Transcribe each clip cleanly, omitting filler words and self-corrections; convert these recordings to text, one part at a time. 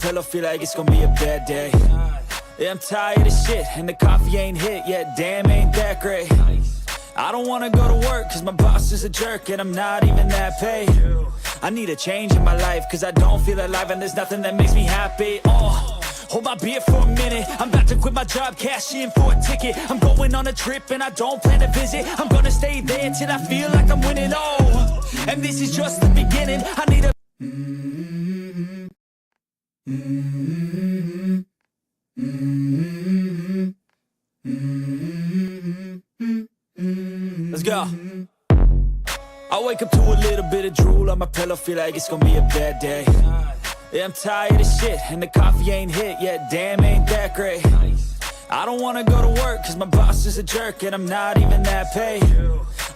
pillow, feel like it's gonna be a bad day. Yeah, I'm tired of shit, and the coffee ain't hit yet, damn, ain't that great. I don't wanna go to work, cause my boss is a jerk, and I'm not even that paid. I need a change in my life, cause I don't feel alive, and there's nothing that makes me happy. Hold my beer for a minute, I'm about to quit my job, cash in for a ticket. I'm going on a trip and I don't plan to visit. I'm gonna stay there till I feel like I'm winning, and this is just the beginning. I need a Let's go. I wake up to a little bit of drool on my pillow, feel like it's gonna be a bad day. Yeah, I'm tired of shit, and the coffee ain't hit yet, damn, ain't that great. I don't wanna go to work, cause my boss is a jerk, and I'm not even that paid.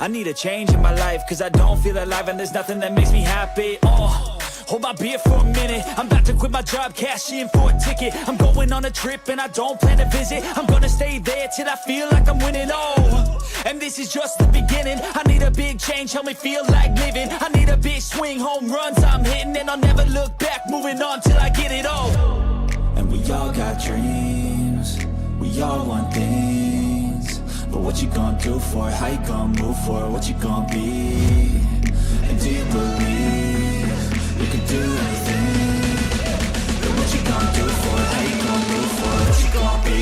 I need a change in my life, cause I don't feel alive, and there's nothing that makes me happy. Hold my beer for a minute, I'm about to quit my job, cash in for a ticket. I'm going on a trip and I don't plan to visit. I'm gonna stay there till I feel like I'm winning, and this is just the beginning. I need a big change, help me feel like living. I need a big swing, home runs I'm hitting, and I'll never look back, moving on till I get it all. And we all got dreams, we all want things, but what you gonna do for it? How you gonna move for it? What you gonna be? And do you believe you can do anything? But what you gonna do for it? How you gonna move for it? What you gonna be?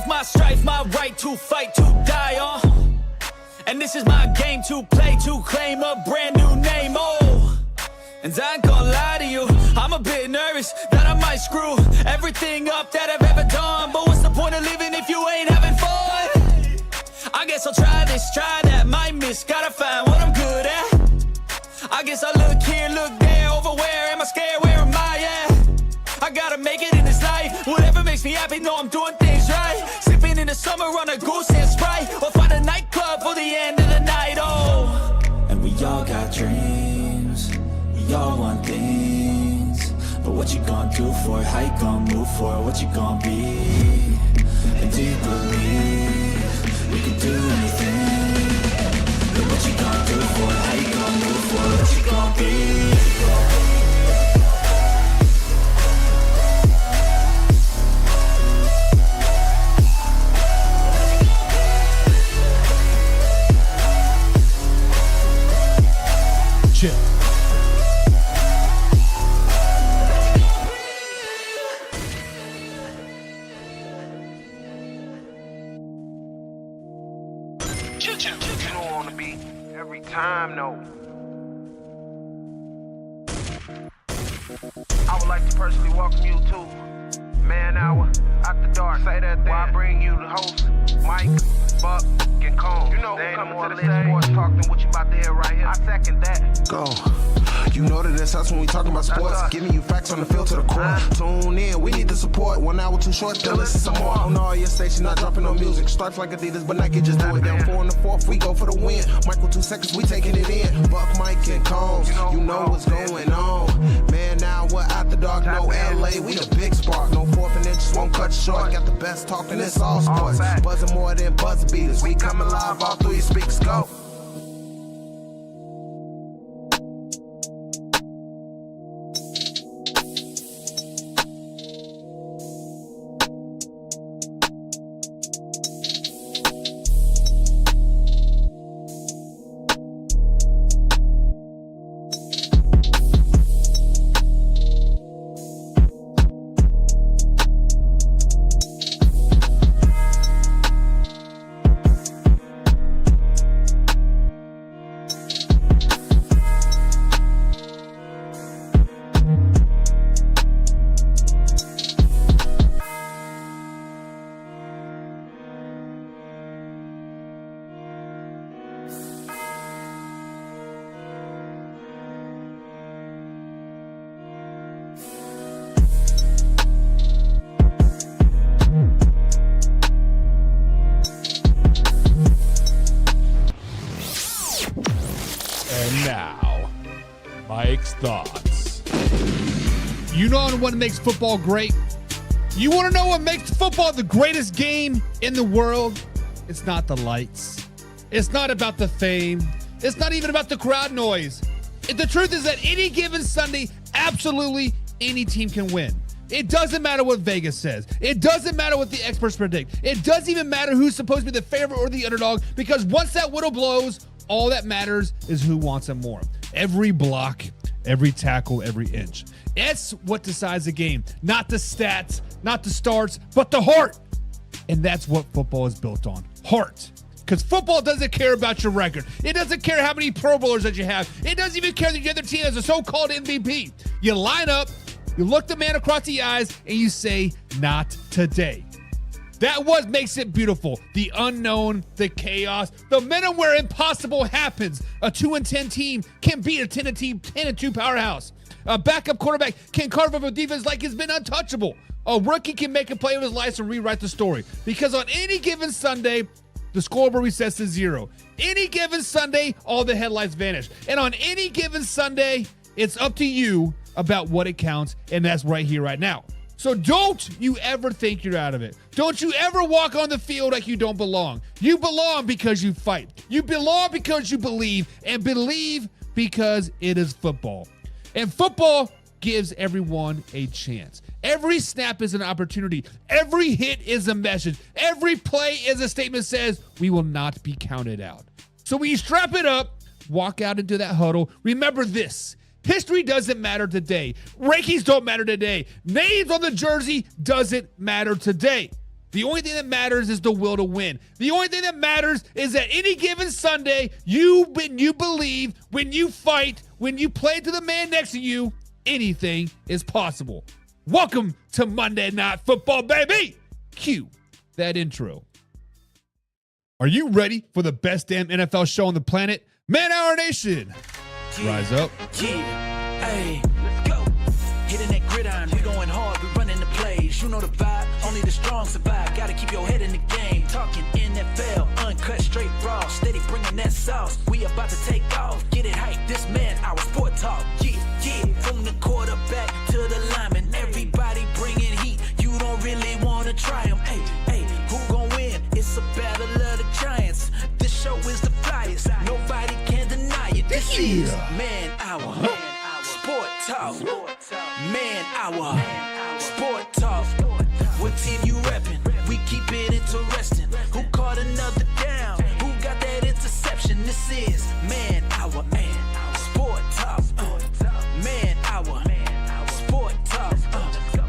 My strife, my right to fight, to die on. And this is my game to play, to claim a brand new name, And I ain't gonna lie to you, I'm a bit nervous that I might screw everything up that I've ever done. But what's the point of living if you ain't having fun? I guess I'll try this, try that, might miss, gotta find what I'm good at. I guess I look here, look there, over where am I scared, where am I at? I gotta make it in this life, whatever makes me happy, know I'm doing things right. Sipping in the summer on a goose and Sprite, or find a nightclub for the end of the night, And we all got dreams, we all want things, but what you gonna do for it? How you gonna move for it? What you gonna be? And do you believe you can do anything? But what you gonna do for it? How you gonna move for it? What you gonna be? Every time, no. I would like to personally welcome you to Man Hour After Dark. Say that thing. While I bring you the host, Mike, Buck, and Cone. You know who coming to the stage. Sports talk than what you about to hear right here. I second that. Go. You know that it's us when we talking about sports. Giving you facts on the field to the core. Tune in, we need the support. 1 hour too short, then listen some more. On all your stations, not dropping no music. Stripes like Adidas, but Nike just do it. Down 4 in the 4th, we go for the win. Michael 2 seconds, we taking it in. Buck, Mike, and Combs, you know what's going on. Man, now we're After Dark, no LA, we the big spark. No 4th and inches, won't cut short. Got the best talking, it's all sports. Buzzing more than buzz beaters. We coming live, all 3 speakers go. Mike's thoughts. You know what makes football great? You want to know what makes football the greatest game in the world? It's not the lights. It's not about the fame. It's not even about the crowd noise. The truth is that any given Sunday, absolutely any team can win. It doesn't matter what Vegas says. It doesn't matter what the experts predict. It doesn't even matter who's supposed to be the favorite or the underdog, because once that whistle blows, all that matters is who wants it more. Every block, every tackle, every inch. It's what decides the game. Not the stats, not the starts, but the heart. And that's what football is built on. Heart. Because football doesn't care about your record. It doesn't care how many Pro Bowlers that you have. It doesn't even care that the other team has a so-called MVP. You line up, you look the man across the eyes, and you say, not today. That what makes it beautiful. The unknown, the chaos, the minute where impossible happens. A 2-10 team can beat a 10-2 powerhouse. A backup quarterback can carve up a defense like it's been untouchable. A rookie can make a play of his life and rewrite the story. Because on any given Sunday, the scoreboard resets to 0. Any given Sunday, all the headlights vanish. And on any given Sunday, it's up to you about what it counts, and that's right here, right now. So don't you ever think you're out of it. Don't you ever walk on the field like you don't belong. You belong because you fight. You belong because you believe, and believe because it is football. And football gives everyone a chance. Every snap is an opportunity. Every hit is a message. Every play is a statement that says we will not be counted out. So when you strap it up, walk out into that huddle, remember this. History doesn't matter today. Rankings don't matter today. Names on the jersey doesn't matter today. The only thing that matters is the will to win. The only thing that matters is that any given Sunday, when you believe, when you fight, when you play to the man next to you, anything is possible. Welcome to Monday Night Football, baby. Cue that intro. Are you ready for the best damn NFL show on the planet? Man Hour Nation. Rise up. Yeah, hey, let's go. Hitting that gridiron, we going hard, we running the plays. You know the vibe, only the strong survive. Gotta keep your head in the game. Talking NFL, uncut, straight raw. Steady bringing that sauce. We about to take off. Get it hype, this man, our sport talk. Yeah, from the quarterback to the lineman. Everybody bringing heat. You don't really want to try them. Hey, who gon' win? It's a battle of the giants. This show is the flyest. Nobody can deny it. This is Man Hour. Sport Talk. Man Hour. Sport Talk. What team you reppin'? We keep it interesting. Who caught another down? Who got that interception? This is Man Hour. Sport Talk. Man Hour. Sport Talk.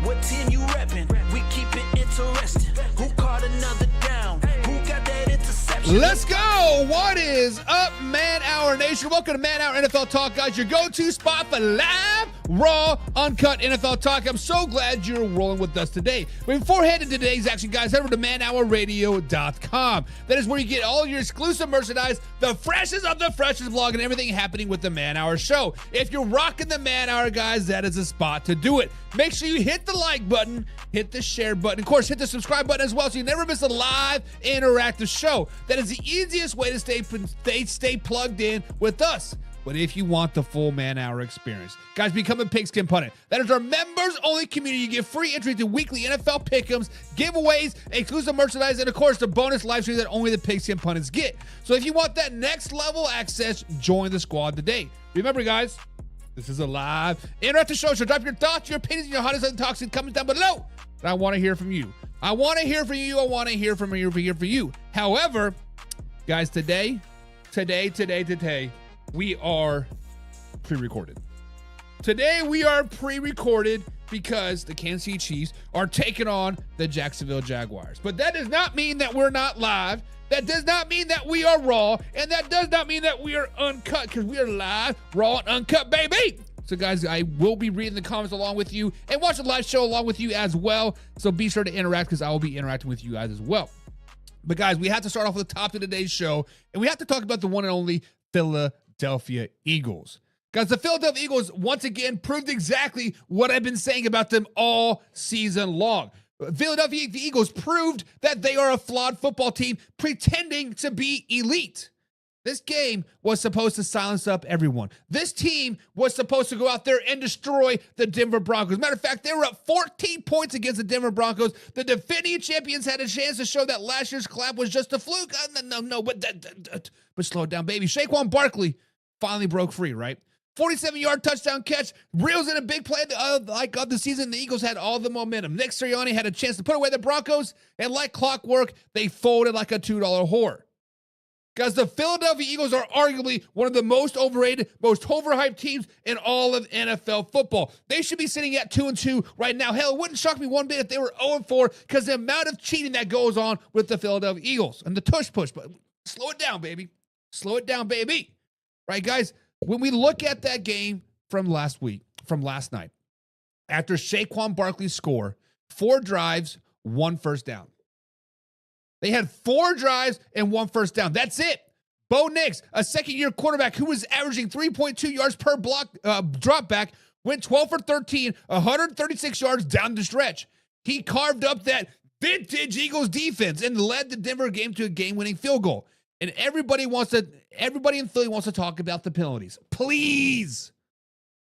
What team you reppin'? We keep it interesting. Who caught another down? Who got that interception? Let's go. What is up, Man Hour Nation? Welcome to Man Hour NFL Talk, guys. Your go-to spot for live, raw, uncut NFL talk. I'm so glad you're rolling with us today. But before heading to today's action, guys, head over to manhourradio.com. That is where you get all your exclusive merchandise, the freshest of the freshest vlog, and everything happening with the Man Hour show. If you're rocking the Man Hour, guys, that is the spot to do it. Make sure you hit the like button, hit the share button, of course, hit the subscribe button as well, so you never miss a live, interactive show. That is the easiest way to stay plugged in with us. But if you want the full Man Hour experience, guys, become a Pigskin Pundit. That is our members-only community. You get free entry to weekly NFL pick'ems, giveaways, exclusive merchandise, and, of course, the bonus live stream that only the Pigskin Pundits get. So if you want that next-level access, join the squad today. Remember, guys, this is a live, interactive show, so drop your thoughts, your opinions, and your hottest and toxic comments down below. And I want to hear from you. I want to hear from you. I want to hear from you. However, guys, today, we are pre-recorded. Today we are pre-recorded because the Kansas City Chiefs are taking on the Jacksonville Jaguars. But that does not mean that we're not live. That does not mean that we are raw. And that does not mean that we are uncut, because we are live, raw, and uncut, baby. So, guys, I will be reading the comments along with you and watch the live show along with you as well. So be sure to interact, because I will be interacting with you guys as well. But, guys, we have to start off with the top of today's show, and we have to talk about the one and only Philadelphia Eagles. Guys, the Philadelphia Eagles once again proved exactly what I've been saying about them all season long. Philadelphia Eagles proved that they are a flawed football team pretending to be elite. This game was supposed to silence up everyone. This team was supposed to go out there and destroy the Denver Broncos. Matter of fact, they were up 14 points against the Denver Broncos. The defending champions had a chance to show that last year's collapse was just a fluke. But slow it down, baby. Saquon Barkley finally broke free, right? 47-yard touchdown catch, reels in a big play of the season. The Eagles had all the momentum. Nick Sirianni had a chance to put away the Broncos, and like clockwork, they folded like a $2 whore. Guys, the Philadelphia Eagles are arguably one of the most overrated, most overhyped teams in all of NFL football. They should be sitting at 2-2 right now. Hell, it wouldn't shock me one bit if they were 0-4 because the amount of cheating that goes on with the Philadelphia Eagles and the tush push. But slow it down, baby. Slow it down, baby. Right, guys? When we look at that game from last night, after Saquon Barkley's score, 4 drives, 1 first down. They had 4 drives and 1 first down. That's it. Bo Nix, a second-year quarterback who was averaging 3.2 yards per block drop back, went 12 for 13, 136 yards down the stretch. He carved up that vintage Eagles defense and led the Denver game to a game-winning field goal. And everybody in Philly wants to talk about the penalties. Please.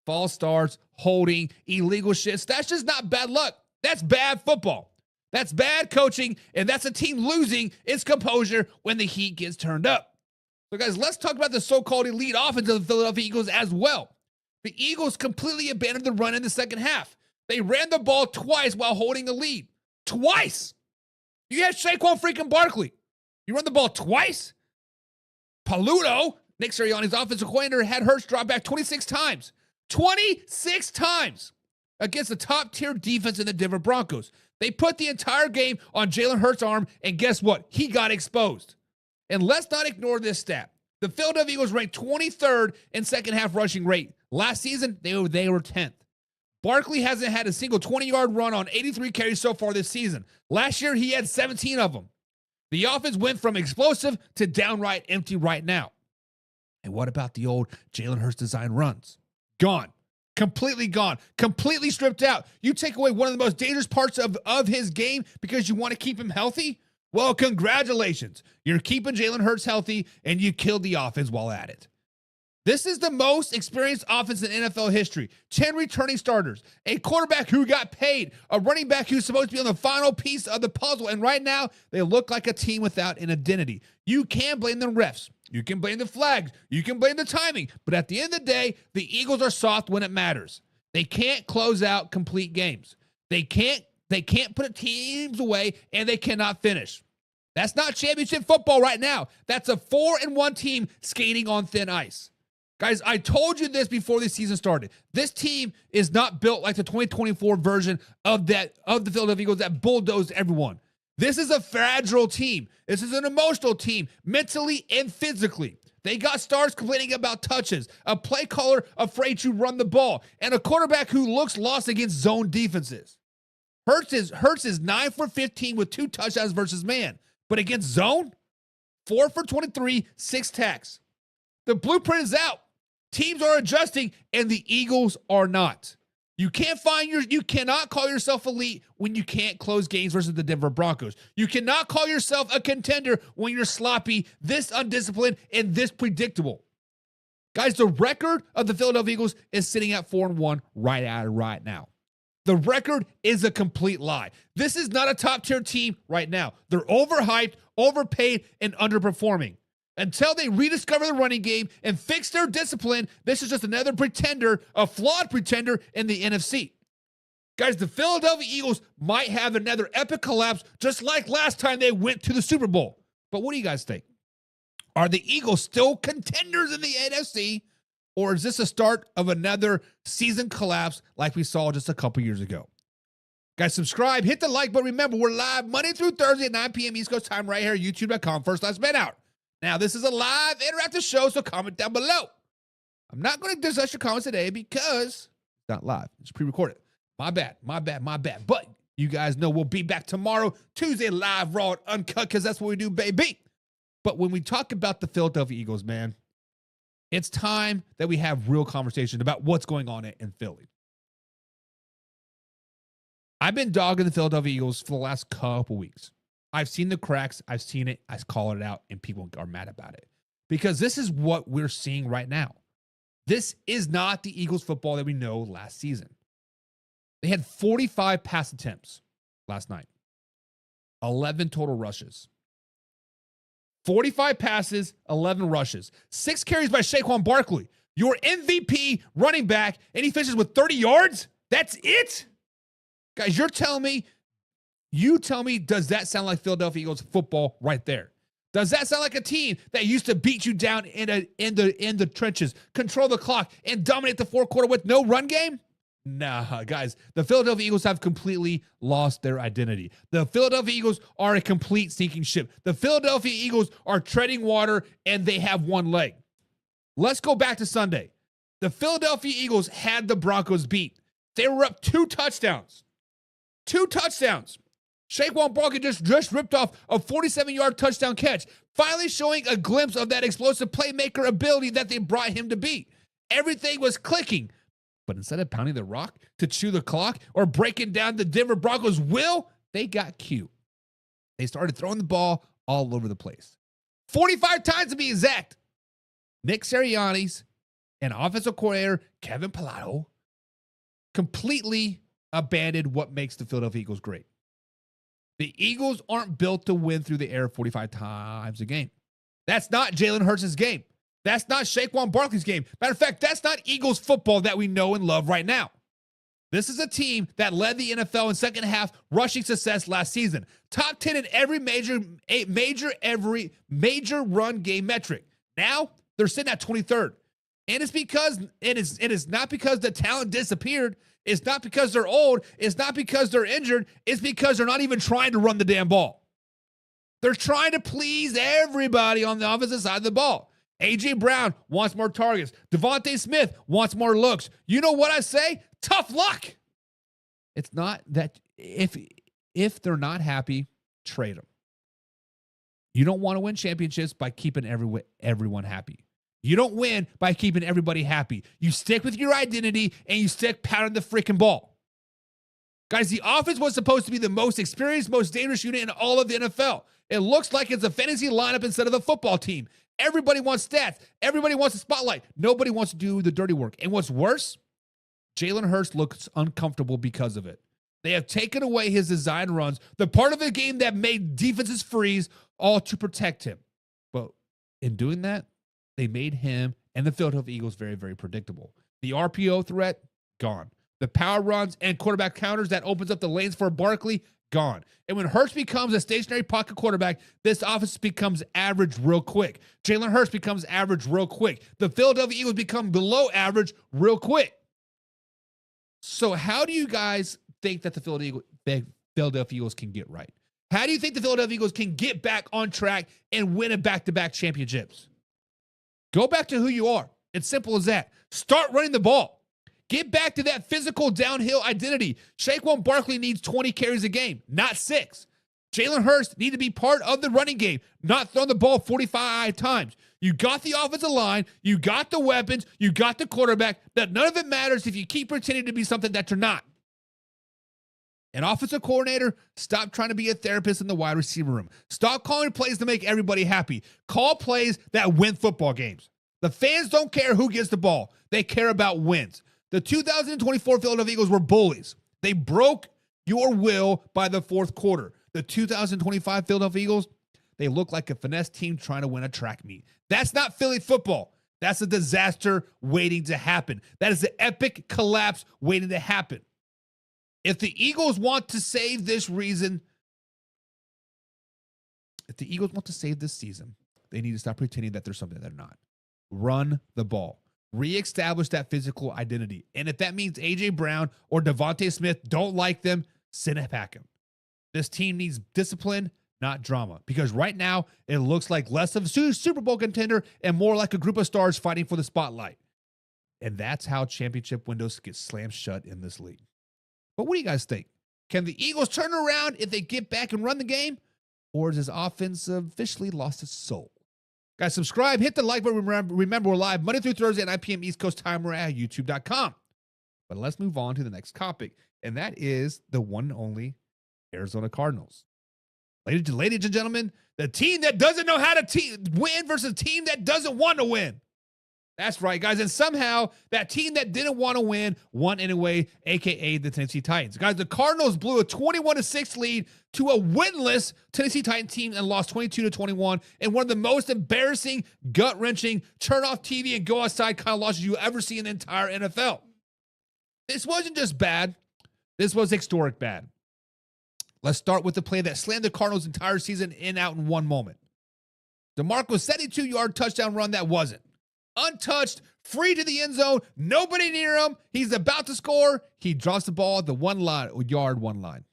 False starts, holding, illegal shits. That's just not bad luck. That's bad football. That's bad coaching, and that's a team losing its composure when the heat gets turned up. So, guys, let's talk about the so-called elite offense of the Philadelphia Eagles as well. The Eagles completely abandoned the run in the second half. They ran the ball twice while holding a lead. Twice! You had Saquon freaking Barkley. You run the ball twice? Paluto, Nick Sirianni's offensive coordinator, had Hurts drop back 26 times. 26 times against the top-tier defense in the Denver Broncos. They put the entire game on Jalen Hurts' arm, and guess what? He got exposed. And let's not ignore this stat. The Philadelphia Eagles ranked 23rd in second-half rushing rate. Last season, they were 10th. Barkley hasn't had a single 20-yard run on 83 carries so far this season. Last year, he had 17 of them. The offense went from explosive to downright empty right now. And what about the old Jalen Hurts design runs? Gone. Completely gone. Completely stripped out. You take away one of the most dangerous parts of his game because you want to keep him healthy? Well, congratulations. You're keeping Jalen Hurts healthy, and you killed the offense while at it. This is the most experienced offense in NFL history. 10 returning starters, a quarterback who got paid, a running back who's supposed to be on the final piece of the puzzle, and right now, they look like a team without an identity. You can blame the refs. You can blame the flags. You can blame the timing. But at the end of the day, the Eagles are soft when it matters. They can't close out complete games. They can't put teams away, and they cannot finish. That's not championship football right now. That's a 4-1 team skating on thin ice. Guys, I told you this before the season started. This team is not built like the 2024 version of the Philadelphia Eagles that bulldozed everyone. This is a fragile team. This is an emotional team, mentally and physically. They got stars complaining about touches, a play caller afraid to run the ball, and a quarterback who looks lost against zone defenses. Hurts is 9 for 15 with 2 touchdowns versus man. But against zone, 4 for 23, 6 tacks. The blueprint is out. Teams are adjusting, and the Eagles are not. You cannot call yourself elite when you can't close games versus the Denver Broncos. You cannot call yourself a contender when you're sloppy, this undisciplined, and this predictable. Guys, the record of the Philadelphia Eagles is sitting at 4-1 right now. The record is a complete lie. This is not a top-tier team right now. They're overhyped, overpaid, and underperforming. Until they rediscover the running game and fix their discipline, this is just another pretender, a flawed pretender in the NFC. Guys, the Philadelphia Eagles might have another epic collapse just like last time they went to the Super Bowl. But what do you guys think? Are the Eagles still contenders in the NFC, or is this a start of another season collapse like we saw just a couple years ago? Guys, subscribe, hit the like button. Remember, we're live Monday through Thursday at 9 p.m. East Coast time right here at youtube.com/FirstLastManHour. Now, this is a live interactive show, so comment down below. I'm not going to discuss your comments today because it's not live. It's pre-recorded. My bad. But you guys know we'll be back tomorrow, Tuesday, live, raw, and uncut, because that's what we do, baby. But when we talk about the Philadelphia Eagles, man, it's time that we have real conversation about what's going on in Philly. I've been dogging the Philadelphia Eagles for the last couple weeks. I've seen the cracks. I've seen it. I call it out, and people are mad about it. because this is what we're seeing right now. This is not the Eagles football that we know last season. They had 45 pass attempts last night, 11 total rushes. 45 passes, 11 rushes. 6 carries by Saquon Barkley, your MVP running back, and he finishes with 30 yards? That's it? Guys, you tell me, does that sound like Philadelphia Eagles football right there? Does that sound like a team that used to beat you down in the trenches, control the clock, and dominate the fourth quarter with no run game? Nah, guys, the Philadelphia Eagles have completely lost their identity. The Philadelphia Eagles are a complete sinking ship. The Philadelphia Eagles are treading water, and they have one leg. Let's go back to Sunday. The Philadelphia Eagles had the Broncos beat. They were up 2 touchdowns. 2 touchdowns. Saquon Barkley just ripped off a 47-yard touchdown catch, finally showing a glimpse of that explosive playmaker ability that they brought him to be. Everything was clicking. But instead of pounding the rock to chew the clock or breaking down the Denver Broncos' will, they got cute. They started throwing the ball all over the place. 45 times to be exact. Nick Sirianni's and offensive coordinator Kevin Pilado completely abandoned what makes the Philadelphia Eagles great. The Eagles aren't built to win through the air 45 times a game. That's not Jalen Hurts' game. That's not Saquon Barkley's game. Matter of fact, that's not Eagles football that we know and love right now. This is a team that led the NFL in second half rushing success last season. Top 10 in every major run game metric. Now they're sitting at 23rd. And it's not because the talent disappeared. It's not because they're old. It's not because they're injured. It's because they're not even trying to run the damn ball. They're trying to please everybody on the offensive side of the ball. A.J. Brown wants more targets. Devontae Smith wants more looks. You know what I say? Tough luck. It's not that if they're not happy, trade them. You don't want to win championships by keeping everyone happy. You don't win by keeping everybody happy. You stick with your identity and you stick pounding the freaking ball. Guys, the offense was supposed to be the most experienced, most dangerous unit in all of the NFL. It looks like it's a fantasy lineup instead of a football team. Everybody wants stats. Everybody wants a spotlight. Nobody wants to do the dirty work. And what's worse, Jalen Hurts looks uncomfortable because of it. They have taken away his design runs, the part of the game that made defenses freeze, all to protect him. But in doing that, they made him and the Philadelphia Eagles very, very predictable. The RPO threat, gone. The power runs and quarterback counters that opens up the lanes for Barkley, gone. And when Hurts becomes a stationary pocket quarterback, this offense becomes average real quick. Jalen Hurts becomes average real quick. The Philadelphia Eagles become below average real quick. So how do you guys think that the Philadelphia Eagles can get right? How do you think the Philadelphia Eagles can get back on track and win a back-to-back championships? Go back to who you are. It's simple as that. Start running the ball. Get back to that physical downhill identity. Saquon Barkley needs 20 carries a game, not 6. Jalen Hurts needs to be part of the running game, not throwing the ball 45 times. You got the offensive line, you got the weapons, you got the quarterback. That none of it matters if you keep pretending to be something that you're not. An offensive coordinator, stop trying to be a therapist in the wide receiver room. Stop calling plays to make everybody happy. Call plays that win football games. The fans don't care who gets the ball. They care about wins. The 2024 Philadelphia Eagles were bullies. They broke your will by the fourth quarter. The 2025 Philadelphia Eagles, they look like a finesse team trying to win a track meet. That's not Philly football. That's a disaster waiting to happen. That is an epic collapse waiting to happen. If the Eagles want to save this season, they need to stop pretending that they're something they're not. Run the ball. Reestablish that physical identity. And if that means A.J. Brown or Devontae Smith don't like them, send it back him. This team needs discipline, not drama. Because right now, it looks like less of a Super Bowl contender and more like a group of stars fighting for the spotlight. And that's how championship windows get slammed shut in this league. But what do you guys think? Can the Eagles turn around if they get back and run the game? Or is this offense officially lost its soul? Guys, subscribe, hit the like button. Remember, we're live Monday through Thursday at 9 p.m. East Coast time. We're at youtube.com. But let's move on to the next topic, and that is the one and only Arizona Cardinals. Ladies and gentlemen, the team that doesn't know how to win versus team that doesn't want to win. That's right, guys. And somehow that team that didn't want to win won anyway, a.k.a. the Tennessee Titans. Guys, the Cardinals blew a 21-6 lead to a winless Tennessee Titans team and lost 22-21 in one of the most embarrassing, gut-wrenching, turn off TV and go outside kind of losses you ever see in the entire NFL. This wasn't just bad. This was historic bad. Let's start with the play that slammed the Cardinals' entire season out in one moment. DeMarco's 72-yard touchdown run that wasn't. Untouched, free to the end zone, nobody near him. He's about to score. He drops the ball at the 1 line.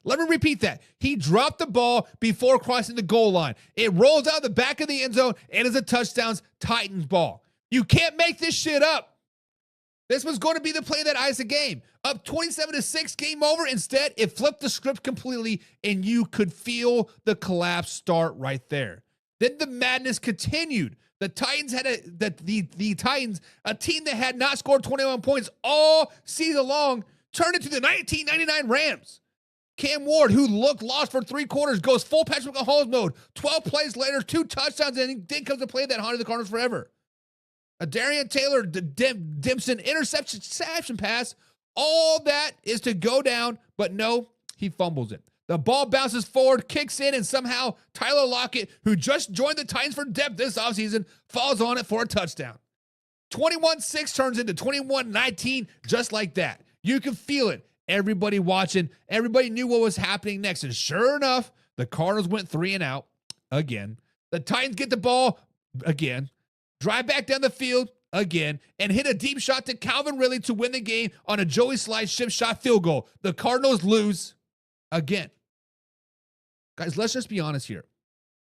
Let me repeat that. He dropped the ball before crossing the goal line. It rolls out the back of the end zone and is a touchdown Titans ball. You can't make this shit up. This was going to be the play that iced the game. Up 27-6, game over. Instead, it flipped the script completely, and you could feel the collapse start right there. Then the madness continued. The Titans had the Titans, a team that had not scored 21 points all season long, turned into the 1999 Rams. Cam Ward, who looked lost for 3 quarters, goes full Patrick Mahomes mode. 12 plays later, 2 touchdowns, and then comes to play that haunted the Cardinals forever. A Darian Taylor Dempson interception pass. All that is to go down, but no, he fumbles it. The ball bounces forward, kicks in, and somehow Tyler Lockett, who just joined the Titans for depth this offseason, falls on it for a touchdown. 21-6 turns into 21-19 just like that. You can feel it. Everybody watching, everybody knew what was happening next. And sure enough, the Cardinals went 3 and out again. The Titans get the ball again, drive back down the field again, and hit a deep shot to Calvin Ridley to win the game on a Joey Slice chip shot field goal. The Cardinals lose again. Guys, let's just be honest here.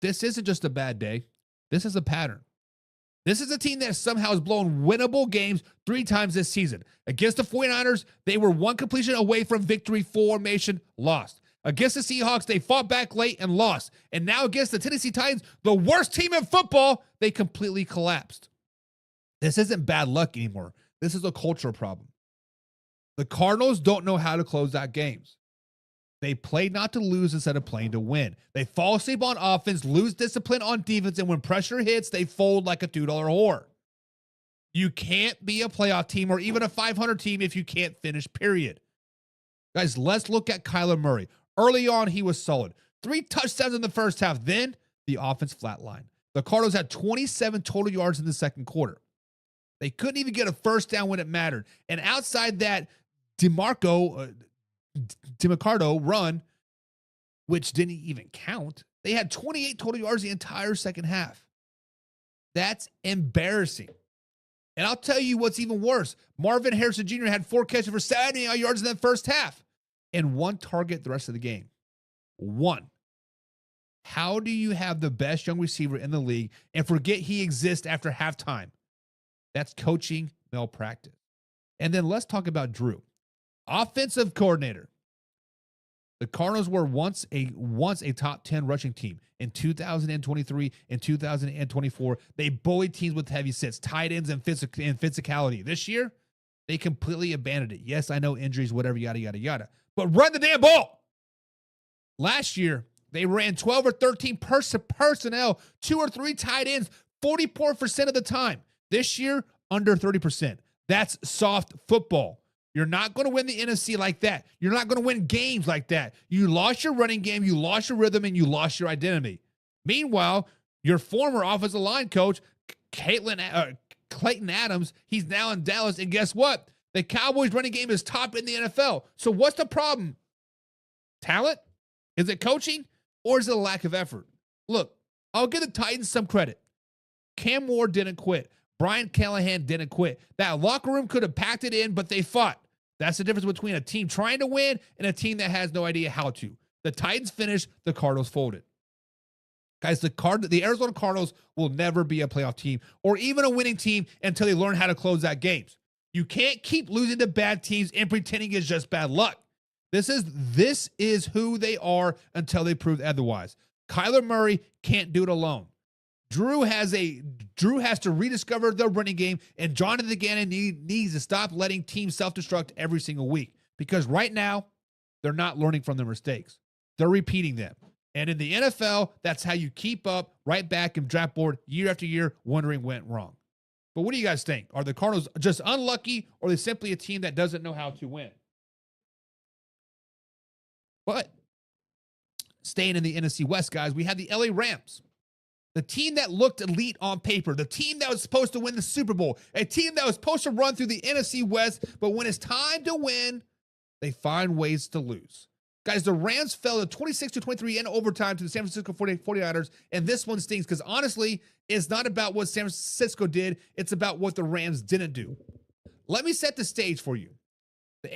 This isn't just a bad day. This is a pattern. This is a team that somehow has blown winnable games 3 times this season. Against the 49ers, they were 1 completion away from victory formation, lost. Against the Seahawks, they fought back late and lost. And now against the Tennessee Titans, the worst team in football, they completely collapsed. This isn't bad luck anymore. This is a cultural problem. The Cardinals don't know how to close out games. They play not to lose instead of playing to win. They fall asleep on offense, lose discipline on defense, and when pressure hits, they fold like a $2 whore. You can't be a playoff team or even a 500 team if you can't finish, period. Guys, let's look at Kyler Murray. Early on, he was solid. 3 touchdowns in the first half. Then, the offense flatlined. The Cardinals had 27 total yards in the second quarter. They couldn't even get a first down when it mattered. And outside that, DeMarco run, which didn't even count, they had 28 total yards the entire second half. That's embarrassing. And I'll tell you what's even worse. Marvin Harrison Jr. had 4 catches for 70 yards in the first half and 1 target the rest of the game. 1. How do you have the best young receiver in the league and forget he exists after halftime? That's coaching malpractice. And then let's talk about Drew. Offensive coordinator. The Cardinals were once a top 10 rushing team. In 2023 and 2024, they bullied teams with heavy sets, tight ends, and physicality. This year, they completely abandoned it. Yes, I know injuries, whatever, yada, yada, yada. But run the damn ball. Last year, they ran 12 or 13 personnel, 2 or 3 tight ends, 44% of the time. This year, under 30%. That's soft football. You're not going to win the NFC like that. You're not going to win games like that. You lost your running game, you lost your rhythm, and you lost your identity. Meanwhile, your former offensive line coach, Clayton Adams, he's now in Dallas, and guess what? The Cowboys' running game is top in the NFL. So what's the problem? Talent? Is it coaching? Or is it a lack of effort? Look, I'll give the Titans some credit. Cam Ward didn't quit. Brian Callahan didn't quit. That locker room could have packed it in, but they fought. That's the difference between a team trying to win and a team that has no idea how to. The Titans finished, the Cardinals folded. Guys, the Arizona Cardinals will never be a playoff team or even a winning team until they learn how to close out games. You can't keep losing to bad teams and pretending it's just bad luck. This is who they are until they prove otherwise. Kyler Murray can't do it alone. Drew has to rediscover the running game, and Jonathan Gannon needs to stop letting teams self-destruct every single week, because right now they're not learning from their mistakes. They're repeating them. And in the NFL, that's how you keep up right back in draft board year after year, wondering what went wrong. But what do you guys think? Are the Cardinals just unlucky, or are they simply a team that doesn't know how to win? But staying in the NFC West, guys, we have the LA Rams. The team that looked elite on paper, the team that was supposed to win the Super Bowl, a team that was supposed to run through the NFC West, but when it's time to win, they find ways to lose. Guys, the Rams fell to 26-23 in overtime to the San Francisco 49ers, and this one stings because honestly, it's not about what San Francisco did, it's about what the Rams didn't do. Let me set the stage for you. The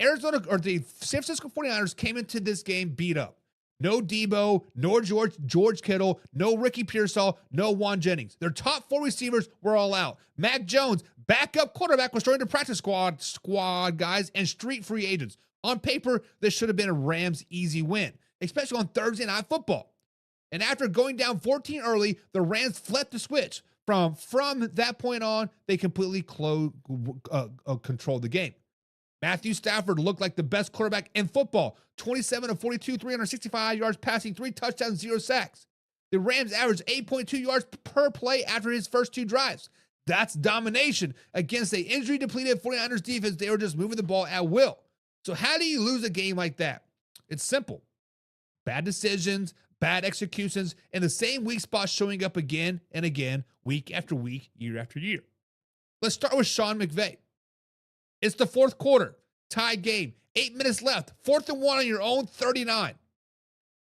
San Francisco 49ers came into this game beat up. No Debo, no George Kittle, no Ricky Pearsall, no Juan Jennings. Their top 4 receivers were all out. Mac Jones, backup quarterback, was joined the practice squad guys and street free agents. On paper, this should have been a Rams easy win, especially on Thursday Night Football. And after going down 14 early, the Rams flipped the switch. From that point on, they completely controlled the game. Matthew Stafford looked like the best quarterback in football. 27 of 42, 365 yards passing, 3 touchdowns, 0 sacks. The Rams averaged 8.2 yards per play after his first 2 drives. That's domination against the injury-depleted 49ers defense. They were just moving the ball at will. So how do you lose a game like that? It's simple. Bad decisions, bad executions, and the same weak spots showing up again and again, week after week, year after year. Let's start with Sean McVay. It's the 4th quarter, tied game, 8 minutes left, 4th and 1 on your own 39.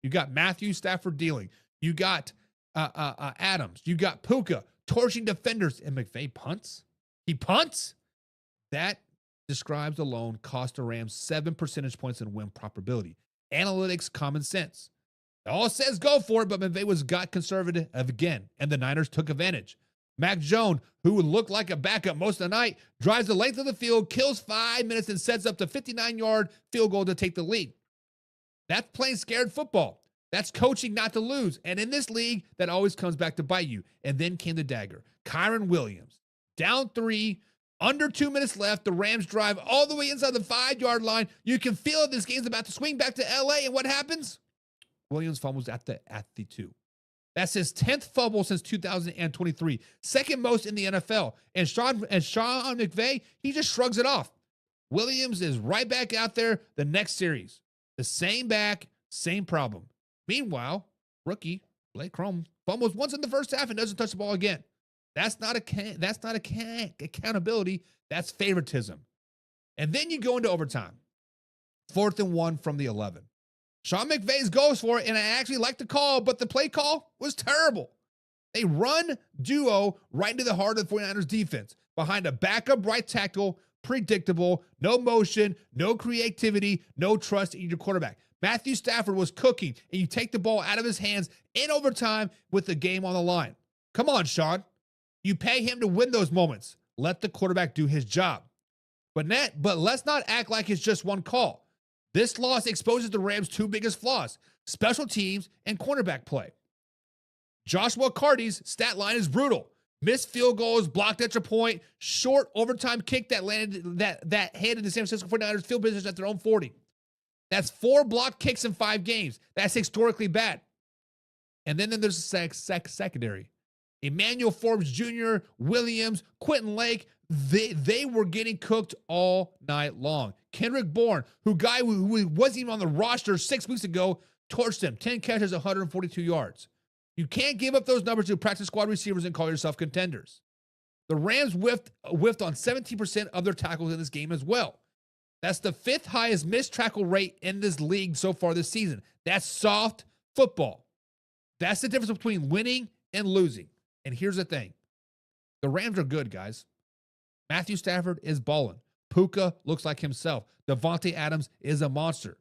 You got Matthew Stafford dealing. You got Adams. You got Puka torching defenders, and McVay punts. He punts. That describes alone cost the Rams 7 percentage points in win probability. Analytics, common sense. It all says go for it, but McVay got conservative again, and the Niners took advantage. Mac Jones, who would look like a backup most of the night, drives the length of the field, kills 5 minutes, and sets up the 59-yard field goal to take the lead. That's playing scared football. That's coaching not to lose. And in this league, that always comes back to bite you. And then came the dagger. Kyron Williams, down 3, under 2 minutes left. The Rams drive all the way inside the 5-yard line. You can feel this game's about to swing back to LA. And what happens? Williams fumbles at the 2. That's his 10th fumble since 2023, second most in the NFL. And Sean McVay, he just shrugs it off. Williams is right back out there the next series. The same back, same problem. Meanwhile, rookie Blake Crum fumbles once in the first half and doesn't touch the ball again. That's not accountability. That's favoritism. And then you go into overtime. 4th and 1 from the 11. Sean McVay goes for it, and I actually like the call, but the play call was terrible. They run duo right into the heart of the 49ers defense behind a backup right tackle, predictable, no motion, no creativity, no trust in your quarterback. Matthew Stafford was cooking, and you take the ball out of his hands in overtime with the game on the line. Come on, Sean. You pay him to win those moments. Let the quarterback do his job. But let's not act like it's just one call. This loss exposes the Rams' 2 biggest flaws: special teams and cornerback play. Joshua Carty's stat line is brutal. Missed field goals, blocked extra point, short overtime kick that landed that handed the San Francisco 49ers field position at their own 40. That's 4 blocked kicks in 5 games. That's historically bad. And then there's a secondary. Emmanuel Forbes Jr., Williams, Quentin Lake, they were getting cooked all night long. Kendrick Bourne, who wasn't even on the roster 6 weeks ago, torched him. 10 catches, 142 yards. You can't give up those numbers to practice squad receivers and call yourself contenders. The Rams whiffed on 17% of their tackles in this game as well. That's the 5th highest missed tackle rate in this league so far this season. That's soft football. That's the difference between winning and losing. And here's the thing. The Rams are good, guys. Matthew Stafford is balling. Puka looks like himself. Devontae Adams is a monster.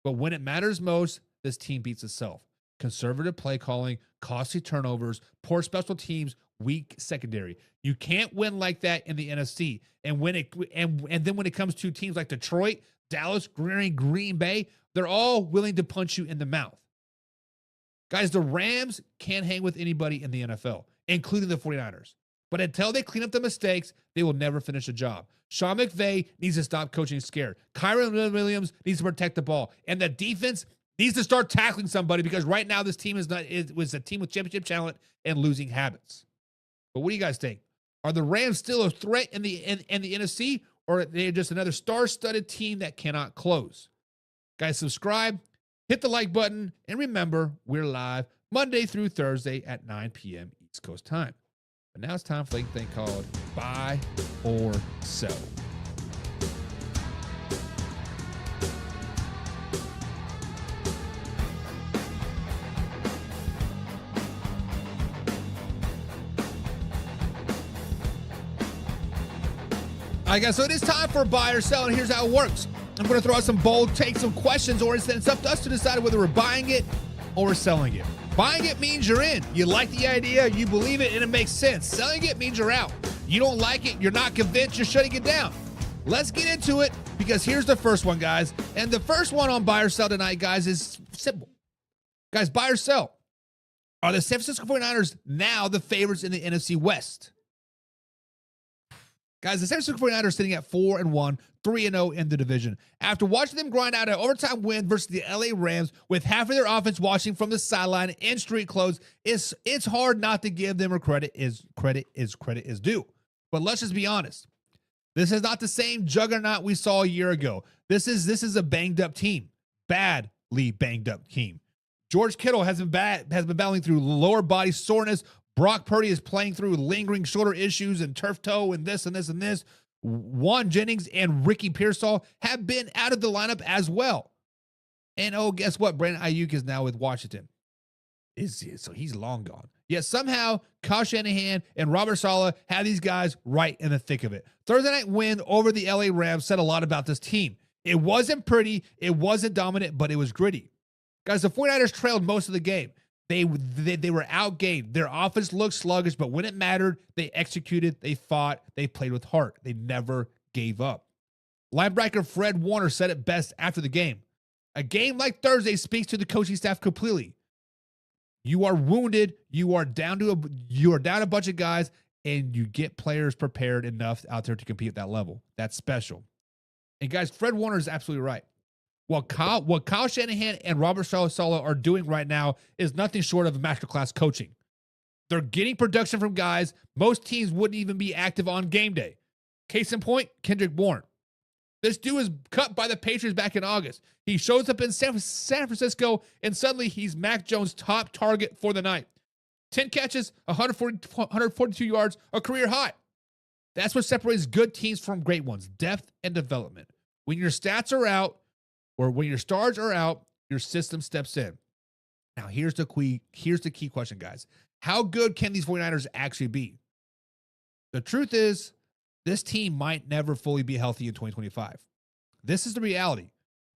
But when it matters most, this team beats itself. Conservative play calling, costly turnovers, poor special teams, weak secondary. You can't win like that in the NFC. And then when it comes to teams like Detroit, Dallas, Green Bay, they're all willing to punch you in the mouth. Guys, the Rams can't hang with anybody in the NFL, including the 49ers. But until they clean up the mistakes, they will never finish a job. Sean McVay needs to stop coaching scared. Kyron Williams needs to protect the ball. And the defense Needs to start tackling somebody because right now this team was a team with championship talent and losing habits. But what do you guys think? Are the Rams still a threat in the NFC, or are they just another star-studded team that cannot close? Guys, subscribe, hit the like button, and remember, we're live Monday through Thursday at 9 p.m. East Coast time. But now it's time for the thing called Buy or Sell. All right, guys, so it is time for buy or sell, and here's how it works. I'm going to throw out some bold takes, some questions, or it's up to us to decide whether we're buying it or we're selling it. Buying it means you're in. You like the idea, you believe it, and it makes sense. Selling it means you're out. You don't like it, you're not convinced, you're shutting it down. Let's get into it, because here's the first one, guys. And the first one on buy or sell tonight, guys, is simple. Guys, buy or sell. Are the San Francisco 49ers now the favorites in the NFC West? Guys, the San Francisco 49ers are sitting at 4-1, 3-0 in the division. After watching them grind out an overtime win versus the LA Rams with half of their offense watching from the sideline in street clothes, it's hard not to give them credit is due. But let's just be honest. This is not the same juggernaut we saw a year ago. This is a banged up team. Badly banged up team. George Kittle has been battling through lower body soreness. Brock Purdy is playing through lingering shoulder issues and turf toe and this and this and this. Juan Jennings and Ricky Pearsall have been out of the lineup as well. And oh, guess what? Brandon Ayuk is now with Washington. So he's long gone. Yet somehow Kyle Shanahan and Robert Saleh have these guys right in the thick of it. Thursday night win over the LA Rams said a lot about this team. It wasn't pretty, it wasn't dominant, but it was gritty. Guys, the 49ers trailed most of the game. They were outgained. Their offense looked sluggish, but when it mattered, they executed, they fought, they played with heart. They never gave up. Linebacker Fred Warner said it best after the game. A game like Thursday speaks to the coaching staff completely. You are wounded, you are down a bunch of guys, and you get players prepared enough out there to compete at that level. That's special. And guys, Fred Warner is absolutely right. What Kyle Shanahan and Robert Saleh are doing right now is nothing short of a masterclass coaching. They're getting production from guys most teams wouldn't even be active on game day. Case in point, Kendrick Bourne. This dude was cut by the Patriots back in August. He shows up in San Francisco, and suddenly he's Mac Jones' top target for the night. 10 catches, 142 yards, a career high. That's what separates good teams from great ones, depth and development. When your stats are out, or when your stars are out, your system steps in. Now, here's the key question, guys. How good can these 49ers actually be? The truth is, this team might never fully be healthy in 2025. This is the reality.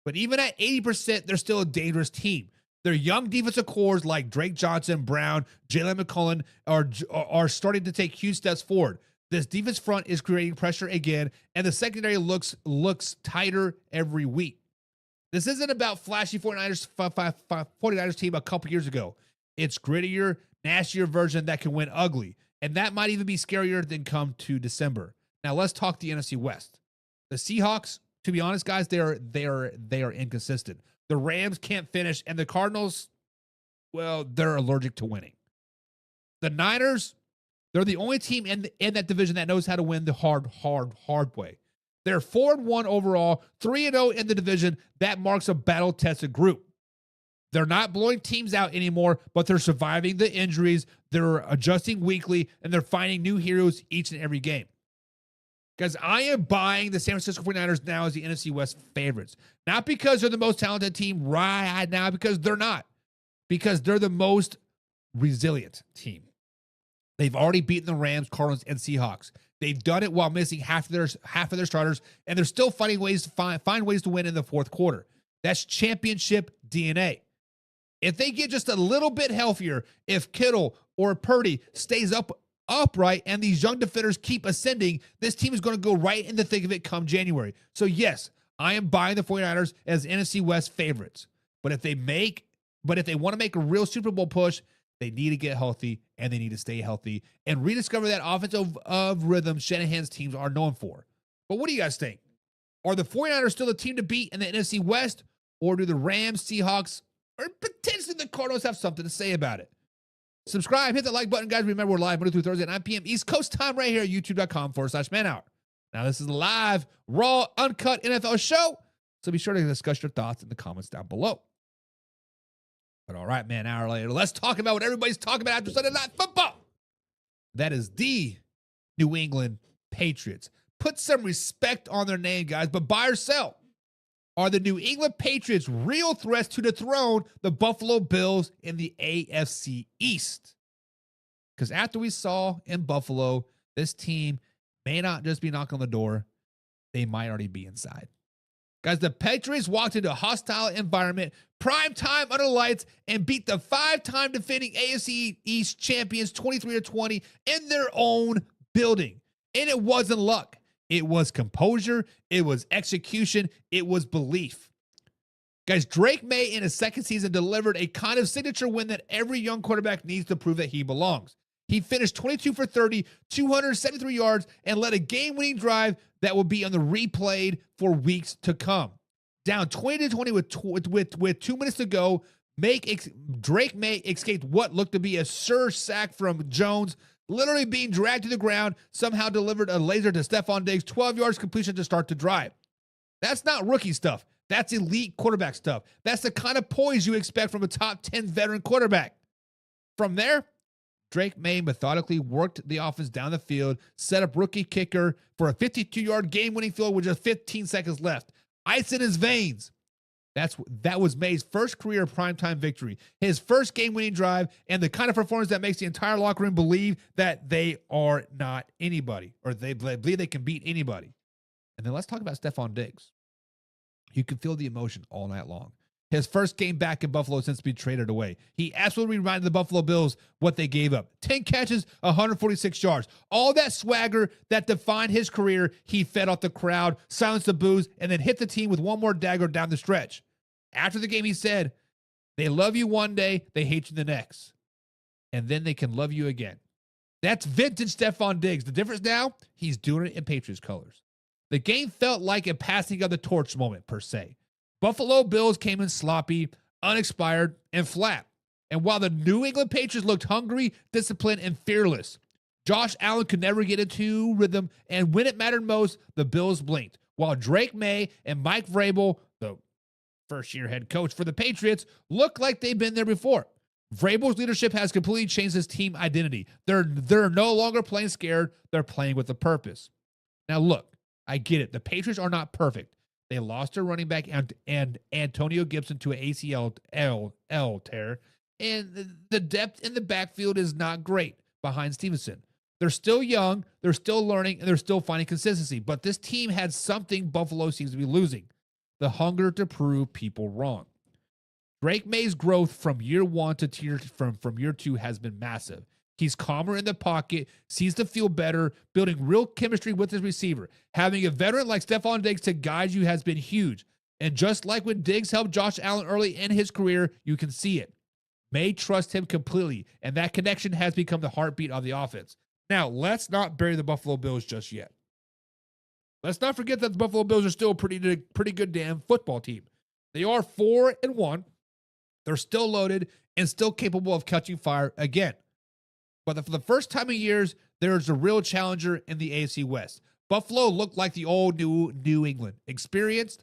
But even at 80%, they're still a dangerous team. Their young defensive cores like Drake Johnson, Brown, Jalen McCullen are starting to take huge steps forward. This defense front is creating pressure again, and the secondary looks tighter every week. This isn't about flashy 49ers team a couple years ago. It's grittier, nastier version that can win ugly. And that might even be scarier than come to December. Now let's talk the NFC West. The Seahawks, to be honest, guys, they are inconsistent. The Rams can't finish, and the Cardinals, well, they're allergic to winning. The Niners, they're the only team in that division that knows how to win the hard way. They're 4-1 overall, 3-0 in the division. That marks a battle-tested group. They're not blowing teams out anymore, but they're surviving the injuries. They're adjusting weekly, and they're finding new heroes each and every game. Guys, I am buying the San Francisco 49ers now as the NFC West favorites. Not because they're the most talented team right now, because they're not. Because they're the most resilient team. They've already beaten the Rams, Cardinals, and Seahawks. They've done it while missing half of their starters, and they're still finding ways to find ways to win in the fourth quarter. That's championship DNA. If they get just a little bit healthier, if Kittle or Purdy stays upright and these young defenders keep ascending, this team is going to go right in the thick of it come January. So yes, I am buying the 49ers as NFC West favorites. But if they want to make a real Super Bowl push, they need to get healthy, and they need to stay healthy and rediscover that offensive rhythm Shanahan's teams are known for. But what do you guys think? Are the 49ers still the team to beat in the NFC West, or do the Rams, Seahawks, or potentially the Cardinals have something to say about it. Subscribe, hit the like button, guys. Remember, we're live Monday through Thursday at 9 p.m. East Coast time right here at youtube.com/manhour. Now, this is a live, raw, uncut NFL show, so be sure to discuss your thoughts in the comments down below. But all right, man, hour later, let's talk about what everybody's talking about after Sunday Night Football. That is the New England Patriots. Put some respect on their name, guys, but buy or sell. Are the New England Patriots real threats to dethrone the Buffalo Bills in the AFC East? Because after we saw in Buffalo, this team may not just be knocking on the door, they might already be inside. Guys, the Patriots walked into a hostile environment, prime time under the lights, and beat the 5-time defending AFC East champions 23-20 in their own building. And it wasn't luck. It was composure. It was execution. It was belief. Guys, Drake May in his second season delivered a kind of signature win that every young quarterback needs to prove that he belongs. He finished 22 for 30, 273 yards, and led a game-winning drive that will be on the replayed for weeks to come. Down 20-20 with 2 minutes to go, Drake May escaped what looked to be a sure sack from Jones, literally being dragged to the ground, somehow delivered a laser to Stephon Diggs, 12 yards completion to start the drive. That's not rookie stuff. That's elite quarterback stuff. That's the kind of poise you expect from a top 10 veteran quarterback. From there, Drake May methodically worked the offense down the field, set up rookie kicker for a 52-yard game-winning field with just 15 seconds left. Ice in his veins. That was May's first career primetime victory, his first game-winning drive, and the kind of performance that makes the entire locker room believe that they are not anybody, or they believe they can beat anybody. And then let's talk about Stephon Diggs. You can feel the emotion all night long. His first game back in Buffalo since being traded away. He absolutely reminded the Buffalo Bills what they gave up. 10 catches, 146 yards. All that swagger that defined his career, he fed off the crowd, silenced the boos, and then hit the team with one more dagger down the stretch. After the game, he said, they love you one day, they hate you the next. And then they can love you again. That's vintage Stephon Diggs. The difference now, he's doing it in Patriots colors. The game felt like a passing of the torch moment, per se. Buffalo Bills came in sloppy, unexpired, and flat. And while the New England Patriots looked hungry, disciplined, and fearless, Josh Allen could never get into rhythm, and when it mattered most, the Bills blinked. While Drake May and Mike Vrabel, the first-year head coach for the Patriots, looked like they've been there before. Vrabel's leadership has completely changed his team identity. They're no longer playing scared. They're playing with a purpose. Now, look, I get it. The Patriots are not perfect. They lost their running back and Antonio Gibson to an ACL tear, and the depth in the backfield is not great behind Stevenson. They're still young, they're still learning, and they're still finding consistency. But this team had something Buffalo seems to be losing: the hunger to prove people wrong. Drake May's growth from year one to from year two has been massive. He's calmer in the pocket, seems to feel better, building real chemistry with his receiver. Having a veteran like Stephon Diggs to guide you has been huge. And just like when Diggs helped Josh Allen early in his career, you can see it. May trust him completely, and that connection has become the heartbeat of the offense. Now, let's not bury the Buffalo Bills just yet. Let's not forget that the Buffalo Bills are still a pretty good damn football team. They are 4-1. They're still loaded and still capable of catching fire again. But for the first time in years, there's a real challenger in the AFC West. Buffalo looked like the old New England, experienced